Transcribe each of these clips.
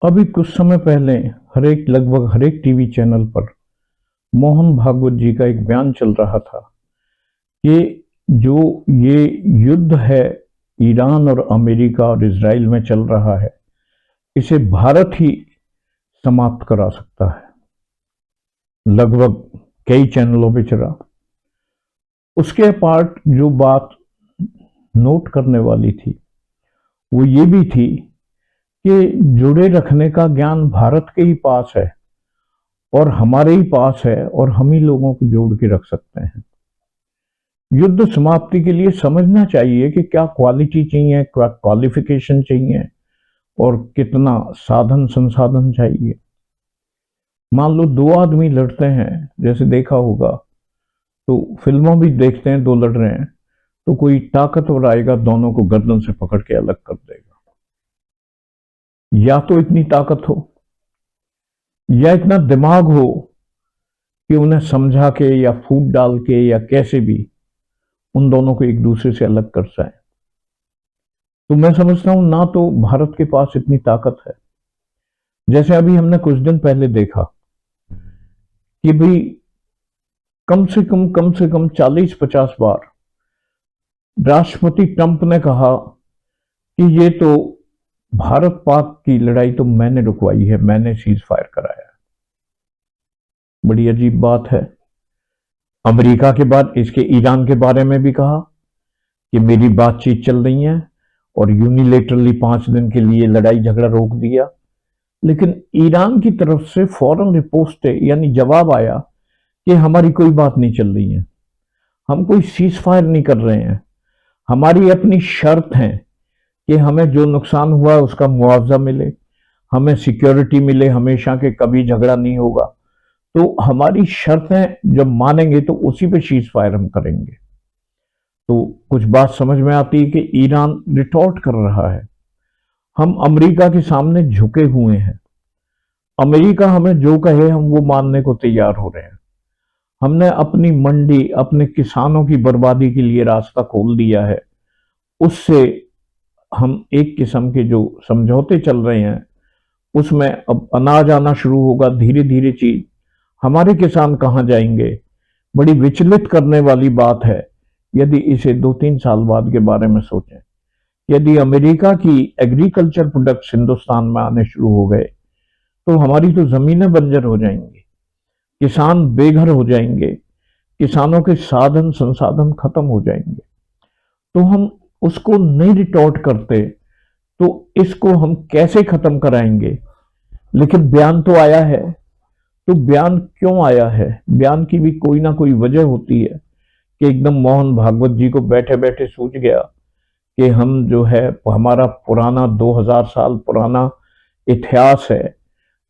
अभी कुछ समय पहले लगभग हर एक टीवी चैनल पर मोहन भागवत जी का एक बयान चल रहा था कि जो ये युद्ध है ईरान और अमेरिका और इजराइल में चल रहा है, इसे भारत ही समाप्त करा सकता है। लगभग कई चैनलों पे चला। उसके अपार्ट जो बात नोट करने वाली थी वो ये भी थी कि जुड़े रखने का ज्ञान भारत के ही पास है और हमारे ही पास है और हम ही लोगों को जोड़ के रख सकते हैं। युद्ध समाप्ति के लिए समझना चाहिए कि क्या क्वालिटी चाहिए, क्या क्वालिफिकेशन चाहिए और कितना साधन संसाधन चाहिए। मान लो दो आदमी लड़ते हैं, जैसे देखा होगा तो फिल्मों भी देखते हैं, दो लड़ रहे हैं तो कोई ताकतवर आएगा, दोनों को गर्दन से पकड़ के अलग कर देगा। या तो इतनी ताकत हो या इतना दिमाग हो कि उन्हें समझा के या फूट डाल के या कैसे भी उन दोनों को एक दूसरे से अलग कर जाए। तो मैं समझता हूं ना तो भारत के पास इतनी ताकत है। जैसे अभी हमने कुछ दिन पहले देखा कि भाई कम से कम 40-50 बार राष्ट्रपति ट्रंप ने कहा कि ये तो भारत पाक की लड़ाई तो मैंने रुकवाई है, मैंने सीज फायर कराया। बड़ी अजीब बात है। अमेरिका के बाद इसके ईरान के बारे में भी कहा कि मेरी बातचीत चल रही है और यूनिलेटरली 5 दिन के लिए लड़ाई झगड़ा रोक दिया। लेकिन ईरान की तरफ से फौरन रिपोस्ट यानी जवाब आया कि हमारी कोई बात नहीं चल रही है, हम कोई सीज फायर नहीं कर रहे हैं, हमारी अपनी शर्त है कि हमें जो नुकसान हुआ है उसका मुआवजा मिले, हमें सिक्योरिटी मिले, हमेशा के कभी झगड़ा नहीं होगा। तो हमारी शर्तें जब मानेंगे तो उसी पे सीज फायर हम करेंगे। तो कुछ बात समझ में आती है कि ईरान रिटॉर्ट कर रहा है। हम अमेरिका के सामने झुके हुए हैं। अमेरिका हमें जो कहे हम वो मानने को तैयार हो रहे हैं। हमने अपनी मंडी, अपने किसानों की बर्बादी के लिए रास्ता खोल दिया है। उससे हम एक किस्म के जो समझौते चल रहे हैं उसमें अब अनाज आना शुरू होगा धीरे धीरे। चीज हमारे किसान कहां जाएंगे, बड़ी विचलित करने वाली बात है। यदि इसे 2-3 साल बाद के बारे में सोचें, यदि अमेरिका की एग्रीकल्चर प्रोडक्ट्स हिंदुस्तान में आने शुरू हो गए तो हमारी तो जमीनें बंजर हो जाएंगी, किसान बेघर हो जाएंगे, किसानों के साधन संसाधन खत्म हो जाएंगे। तो हम उसको नहीं रिटॉर्ट करते तो इसको हम कैसे खत्म कराएंगे। लेकिन बयान तो आया है। तो बयान क्यों आया है? बयान की भी कोई ना कोई वजह होती है कि एकदम मोहन भागवत जी को बैठे बैठे सूझ गया कि हम जो है हमारा पुराना 2000 साल पुराना इतिहास है,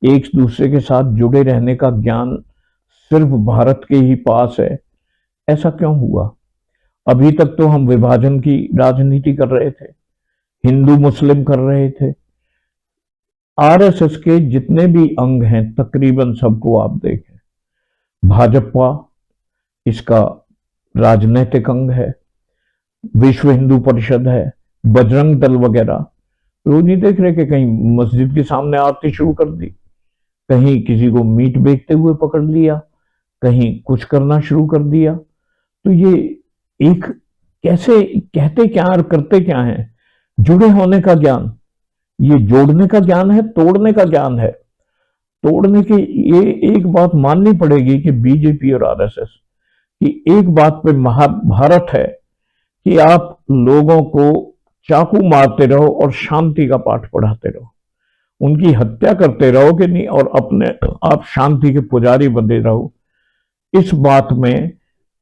एक दूसरे के साथ जुड़े रहने का ज्ञान सिर्फ भारत के ही पास है। ऐसा क्यों हुआ? अभी तक तो हम विभाजन की राजनीति कर रहे थे, हिंदू मुस्लिम कर रहे थे। आरएसएस के जितने भी अंग हैं तकरीबन सबको आप देखें। भाजपा इसका राजनीतिक अंग है, विश्व हिंदू परिषद है, बजरंग दल वगैरह। रोज नहीं देख रहे कि कहीं मस्जिद के सामने आरती शुरू कर दी, कहीं किसी को मीट बेचते हुए पकड़ लिया, कहीं कुछ करना शुरू कर दिया। तो ये एक कैसे कहते क्या और करते क्या है? जुड़े होने का ज्ञान, ये जोड़ने का ज्ञान है, तोड़ने का ज्ञान है। तोड़ने की ये एक बात माननी पड़ेगी कि बीजेपी और आरएसएस की एक बात पे महाभारत है कि आप लोगों को चाकू मारते रहो और शांति का पाठ पढ़ाते रहो, उनकी हत्या करते रहो कि नहीं, और अपने आप शांति के पुजारी बने रहो। इस बात में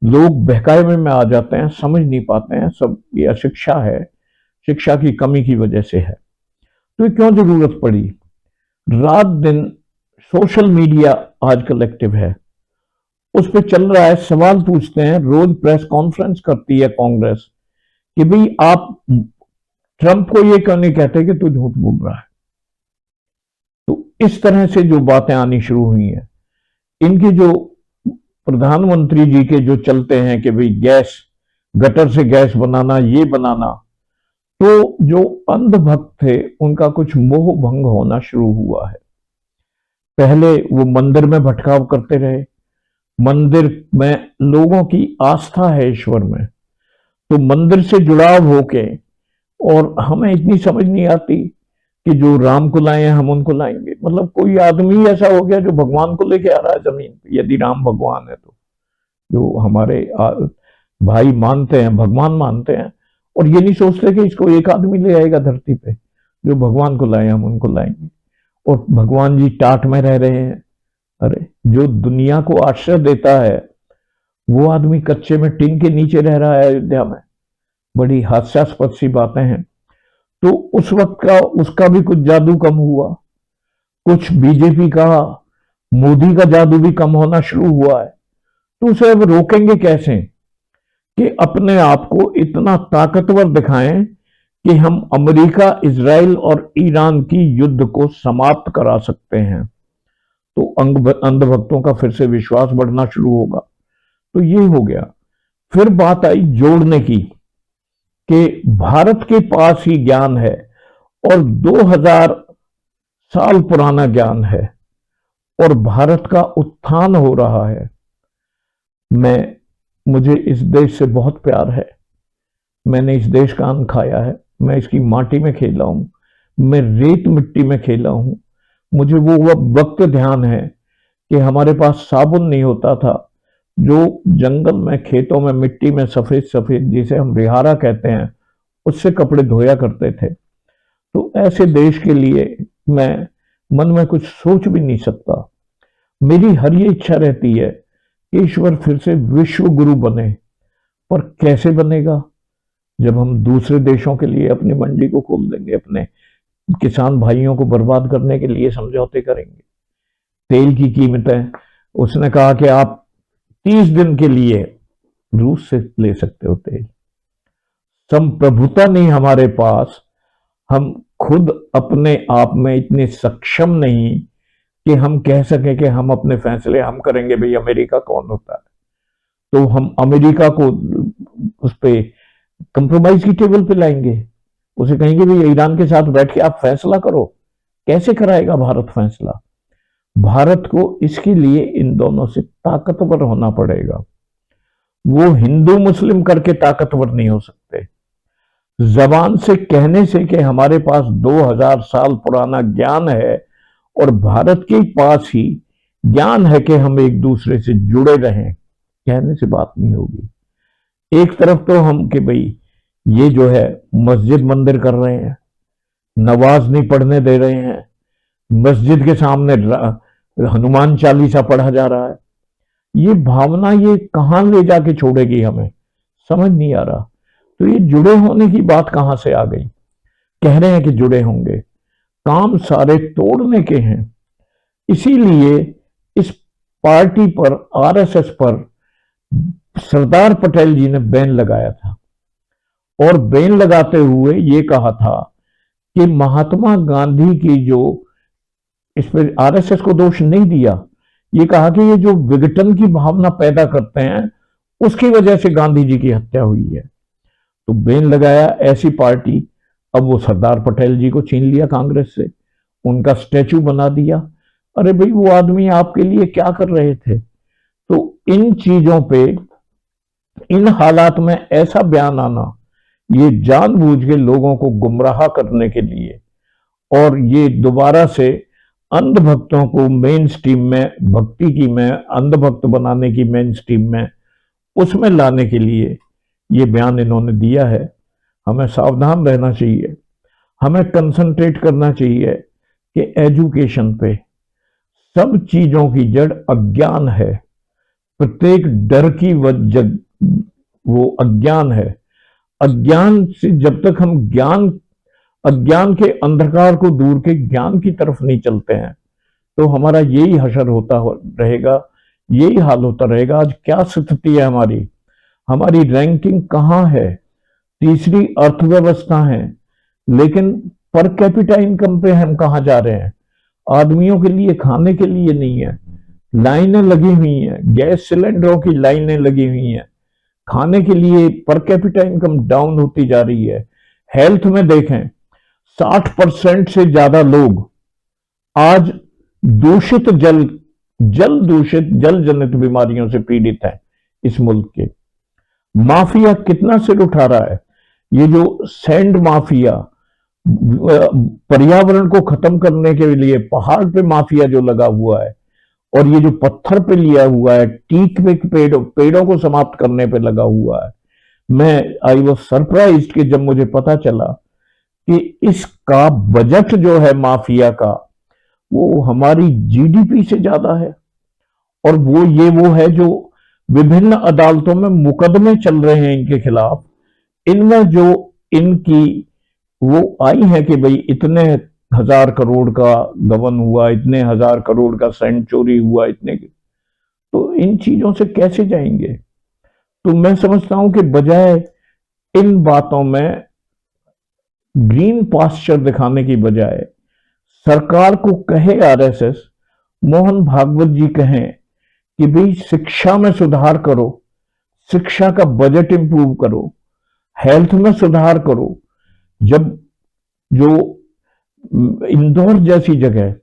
लोग बहकावे में आ जाते हैं, समझ नहीं पाते हैं। सब ये अशिक्षा है, शिक्षा की कमी की वजह से है। तो ये क्यों जरूरत पड़ी? रात दिन सोशल मीडिया आजकल एक्टिव है, उस पर चल रहा है, सवाल पूछते हैं, रोज प्रेस कॉन्फ्रेंस करती है कांग्रेस कि भाई आप ट्रंप को ये क्यों नहीं कहते कि तू झूठ बोल रहा है। तो इस तरह से जो बातें आनी शुरू हुई हैं, इनकी जो प्रधानमंत्री जी के जो चलते हैं कि भाई गैस, गटर से गैस बनाना, ये बनाना, तो जो अंधभक्त थे उनका कुछ मोह भंग होना शुरू हुआ है। पहले वो मंदिर में भटकाव करते रहे, मंदिर में लोगों की आस्था है ईश्वर में, तो मंदिर से जुड़ाव होके, और हमें इतनी समझ नहीं आती कि जो राम को लाए हैं हम उनको लाएंगे। मतलब कोई आदमी ऐसा हो गया जो भगवान को लेके आ रहा है जमीन पे, यदि राम भगवान है तो। जो हमारे भाई मानते हैं, भगवान मानते हैं, और ये नहीं सोचते कि इसको एक आदमी ले आएगा धरती पे, जो भगवान को लाए हम उनको लाएंगे, और भगवान जी टाट में रह रहे हैं। अरे जो दुनिया को आश्रय देता है वो आदमी कच्चे में टिन के नीचे रह रहा है अयोध्या में। बड़ी हास्यास्पद सी बातें हैं। तो उस वक्त का उसका भी कुछ जादू कम हुआ, कुछ बीजेपी का, मोदी का जादू भी कम होना शुरू हुआ है। तो उसे अब रोकेंगे कैसे कि अपने आप को इतना ताकतवर दिखाएं कि हम अमेरिका, इजराइल और ईरान की युद्ध को समाप्त करा सकते हैं। तो अंधभक्तों का फिर से विश्वास बढ़ना शुरू होगा। तो ये हो गया। फिर बात आई जोड़ने की कि भारत के पास ही ज्ञान है और 2000 साल पुराना ज्ञान है और भारत का उत्थान हो रहा है। मुझे इस देश से बहुत प्यार है, मैंने इस देश का अन्न खाया है, मैं इसकी माटी में खेला हूं, मैं रेत मिट्टी में खेला हूं। मुझे वो वक्त ध्यान है कि हमारे पास साबुन नहीं होता था, जो जंगल में, खेतों में, मिट्टी में सफेद सफेद, जिसे हम रिहारा कहते हैं, उससे कपड़े धोया करते थे। तो ऐसे देश के लिए मैं मन में कुछ सोच भी नहीं सकता। मेरी हर ये इच्छा रहती है कि ईश्वर फिर से विश्व गुरु बने। पर कैसे बनेगा? जब हम दूसरे देशों के लिए अपनी मंडी को खोल देंगे, अपने किसान भाइयों को बर्बाद करने के लिए समझौते करेंगे। तेल की कीमतें, उसने कहा कि आप 30 दिन के लिए रूस से ले सकते हो तेल। संप्रभुता नहीं हमारे पास, हम खुद अपने आप में इतने सक्षम नहीं कि हम कह सकें कि हम अपने फैसले हम करेंगे। भाई अमेरिका कौन होता है? तो हम अमेरिका को उस पर कंप्रोमाइज की टेबल पे लाएंगे, उसे कहेंगे भाई ईरान के साथ बैठ के आप फैसला करो। कैसे कराएगा भारत फैसला? भारत को इसके लिए इन दोनों से ताकतवर होना पड़ेगा। वो हिंदू मुस्लिम करके ताकतवर नहीं हो सकते। जबान से कहने से कि हमारे पास 2000 साल पुराना ज्ञान है और भारत के पास ही ज्ञान है कि हम एक दूसरे से जुड़े रहें, कहने से बात नहीं होगी। एक तरफ तो हम कि भाई ये जो है मस्जिद मंदिर कर रहे हैं, नमाज नहीं पढ़ने दे रहे हैं, मस्जिद के सामने हनुमान चालीसा पढ़ा जा रहा है। ये भावना ये कहां ले जाके छोड़ेगी हमें, समझ नहीं आ रहा। तो ये जुड़े होने की बात कहां से आ गई? कह रहे हैं कि जुड़े होंगे, काम सारे तोड़ने के हैं। इसीलिए इस पार्टी पर, आरएसएस पर सरदार पटेल जी ने बैन लगाया था, और बैन लगाते हुए ये कहा था कि महात्मा गांधी की जो, इस पर आरएसएस को दोष नहीं दिया, ये कहा कि ये जो विघटन की भावना पैदा करते हैं उसकी वजह से गांधी जी की हत्या हुई है। तो बैन लगाया ऐसी पार्टी। अब वो सरदार पटेल जी को छीन लिया कांग्रेस से, उनका स्टैचू बना दिया। अरे भाई वो आदमी आपके लिए क्या कर रहे थे? तो इन चीजों पे, इन हालात में ऐसा बयान आना, ये जानबूझ के लोगों को गुमराह करने के लिए, और ये दोबारा से अंधभक्तों को मेन स्ट्रीम में, भक्ति की में अंधभक्त बनाने की मेन स्ट्रीम में, उसमें लाने के लिए ये बयान इन्होंने दिया है। हमें सावधान रहना चाहिए, हमें कंसंट्रेट करना चाहिए कि एजुकेशन पे। सब चीजों की जड़ अज्ञान है, प्रत्येक डर की वजह वो अज्ञान है। अज्ञान से जब तक हम अज्ञान के अंधकार को दूर के ज्ञान की तरफ नहीं चलते हैं, तो हमारा यही हशर होता रहेगा, यही हाल होता रहेगा। आज क्या स्थिति है हमारी? हमारी रैंकिंग कहां है? तीसरी अर्थव्यवस्था है, लेकिन पर कैपिटा इनकम पे हम कहां जा रहे हैं? आदमियों के लिए खाने के लिए नहीं है, लाइनें लगी हुई हैं, गैस सिलेंडरों की लाइनें लगी हुई हैं खाने के लिए। पर कैपिटा इनकम डाउन होती जा रही है, हेल्थ में देखें 60% से ज्यादा लोग आज दूषित जल जनित बीमारियों से पीड़ित हैं इस मुल्क के। माफिया कितना सिर उठा रहा है, ये जो सैंड माफिया, पर्यावरण को खत्म करने के लिए पहाड़ पे माफिया जो लगा हुआ है, और ये जो पत्थर पे लिया हुआ है, टीक पे पेड़ों को समाप्त करने पे लगा हुआ है। मैं आई वॉज सरप्राइज्ड कि जब मुझे पता चला कि इसका बजट जो है माफिया का, वो हमारी जीडीपी से ज्यादा है। और वो है जो विभिन्न अदालतों में मुकदमे चल रहे हैं इनके खिलाफ, इनमें जो इनकी वो आई है कि भाई इतने हजार करोड़ का गबन हुआ, इतने हजार करोड़ का सैंड चोरी हुआ, इतने, तो इन चीजों से कैसे जाएंगे। तो मैं समझता हूं कि बजाय इन बातों में ग्रीन पास्चर दिखाने की बजाय सरकार को कहे आरएसएस, मोहन भागवत जी कहें कि भाई शिक्षा में सुधार करो, शिक्षा का बजट इंप्रूव करो, हेल्थ में सुधार करो। जब जो इंदौर जैसी जगह,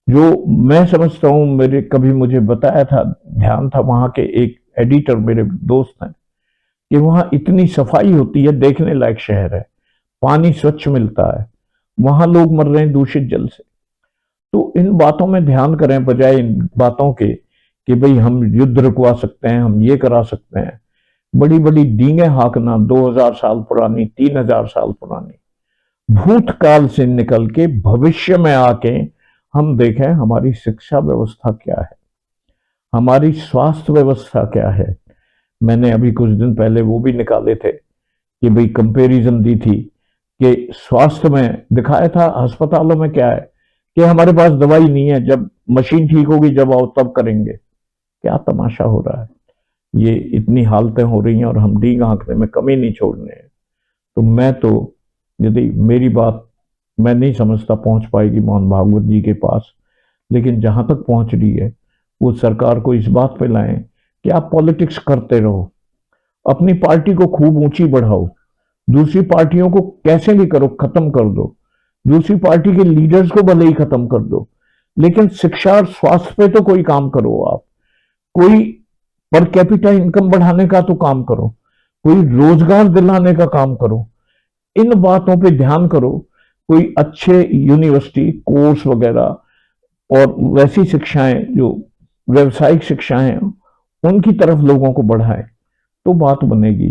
जो मैं समझता हूं, मेरे कभी मुझे बताया था, ध्यान था, वहां के एक एडिटर मेरे दोस्त हैं कि वहां इतनी सफाई होती है, देखने लायक शहर है, पानी स्वच्छ मिलता है, वहां लोग मर रहे हैं दूषित जल से। तो इन बातों में ध्यान करें बजाय इन बातों के कि भाई हम युद्ध रुकवा सकते हैं, हम ये करा सकते हैं। बड़ी बड़ी डींगे हाँकना, 2000 साल पुरानी, 3000 साल पुरानी, भूतकाल से निकल के भविष्य में आके हम देखें हमारी शिक्षा व्यवस्था क्या है, हमारी स्वास्थ्य व्यवस्था क्या है। मैंने अभी कुछ दिन पहले वो भी निकाले थे कि भाई कंपैरिजन दी थी कि स्वास्थ्य में दिखाया था अस्पतालों में क्या है कि हमारे पास दवाई नहीं है, जब मशीन ठीक होगी जब आओ तब करेंगे। क्या तमाशा हो रहा है, ये इतनी हालतें हो रही हैं और हम डींग हाँकने में कमी नहीं छोड़ने हैं। तो मैं तो, यदि मेरी बात मैं नहीं समझता पहुंच पाएगी मोहन भागवत जी के पास, लेकिन जहां तक पहुंच रही है वो सरकार को इस बात पे लाएं कि आप पॉलिटिक्स करते रहो, अपनी पार्टी को खूब ऊंची बढ़ाओ, दूसरी पार्टियों को कैसे भी करो खत्म कर दो, दूसरी पार्टी के लीडर्स को भले ही खत्म कर दो, लेकिन शिक्षा और स्वास्थ्य पे तो कोई काम करो। आप कोई पर कैपिटा इनकम बढ़ाने का तो काम करो, कोई रोजगार दिलाने का काम करो, इन बातों पे ध्यान करो। कोई अच्छे यूनिवर्सिटी कोर्स वगैरह और वैसी शिक्षाएं जो व्यवसायिक शिक्षाएं हैं उनकी तरफ लोगों को बढ़ाएं तो बात बनेगी,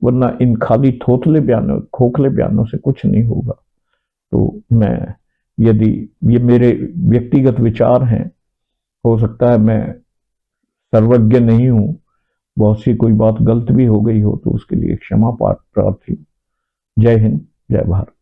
वरना इन खाली खोखले बयानों से कुछ नहीं होगा। तो मैं, यदि ये मेरे व्यक्तिगत विचार हैं, हो सकता है मैं सर्वज्ञ नहीं हूं, बहुत सी कोई बात गलत भी हो गई हो तो उसके लिए क्षमा प्रार्थी हूं। जय हिंद, जय भारत।